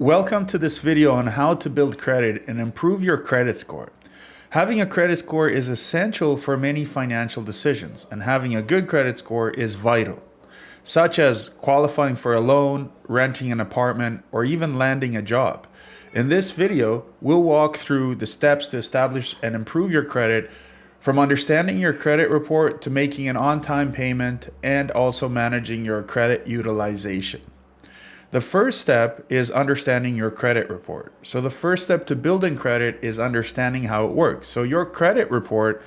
Welcome to this video on how to build credit and improve your credit score. Having a credit score is essential for many financial decisions, and having a good credit score is vital, such as qualifying for a loan, renting an apartment, or even landing a job. In this video, we'll walk through the steps to establish and improve your credit, from understanding your credit report to making an on-time payment and also managing your credit utilization. The first step is understanding your credit report. So the first step to building credit is understanding how it works. So your credit report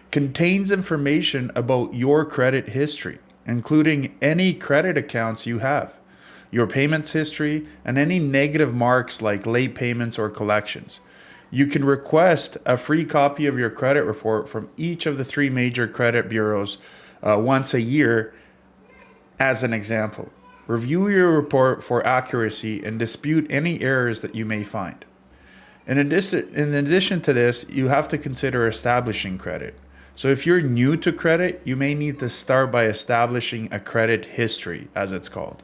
contains information about your credit history, including any credit accounts you have, your payments history, and any negative marks like late payments or collections. You can request a free copy of your credit report from each of the three major credit bureaus once a year as an example. Review your report for accuracy and dispute any errors that you may find. In addition to this, you have to consider establishing credit. So if you're new to credit, you may need to start by establishing a credit history, as it's called.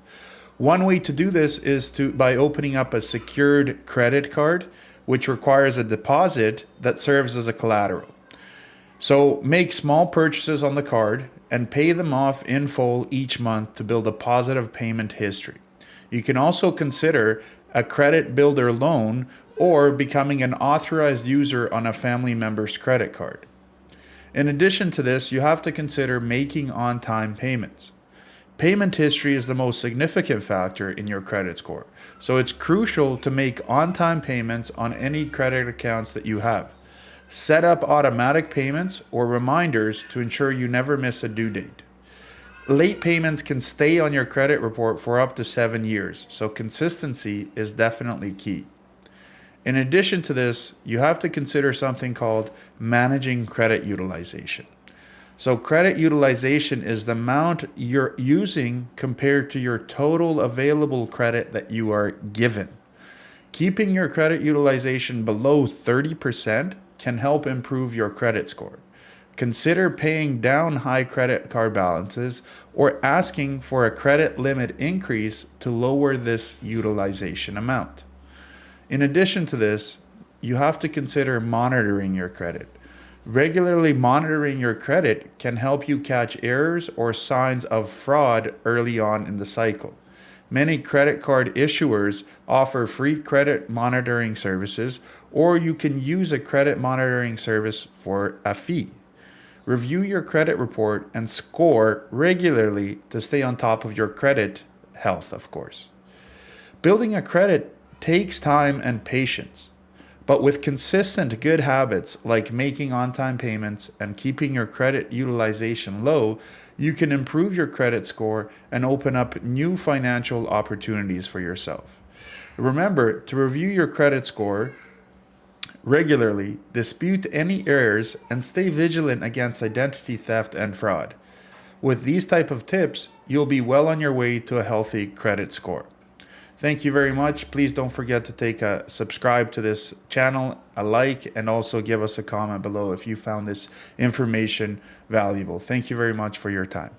One way to do this is by opening up a secured credit card, which requires a deposit that serves as a collateral. So make small purchases on the card and pay them off in full each month to build a positive payment history. You can also consider a credit builder loan or becoming an authorized user on a family member's credit card. In addition to this, you have to consider making on-time payments. Payment history is the most significant factor in your credit score, so it's crucial to make on-time payments on any credit accounts that you have. Set up automatic payments or reminders to ensure you never miss a due date. Late payments can stay on your credit report for up to 7 years, so consistency is definitely key. In addition to this, you have to consider something called managing credit utilization. So credit utilization is the amount you're using compared to your total available credit that you are given. Keeping your credit utilization below 30% can help improve your credit score. Consider paying down high credit card balances or asking for a credit limit increase to lower this utilization amount. In addition to this, you have to consider monitoring your credit. Regularly monitoring your credit can help you catch errors or signs of fraud early on in the cycle. Many credit card issuers offer free credit monitoring services, or you can use a credit monitoring service for a fee. Review your credit report and score regularly to stay on top of your credit health, of course. Building a credit takes time and patience, but with consistent good habits like making on-time payments and keeping your credit utilization low, you can improve your credit score and open up new financial opportunities for yourself. Remember to review your credit score regularly, dispute any errors, and stay vigilant against identity theft and fraud. With these type of tips, you'll be well on your way to a healthy credit score. Thank you very much. Please don't forget to subscribe to this channel, a like, and also give us a comment below if you found this information valuable. Thank you very much for your time.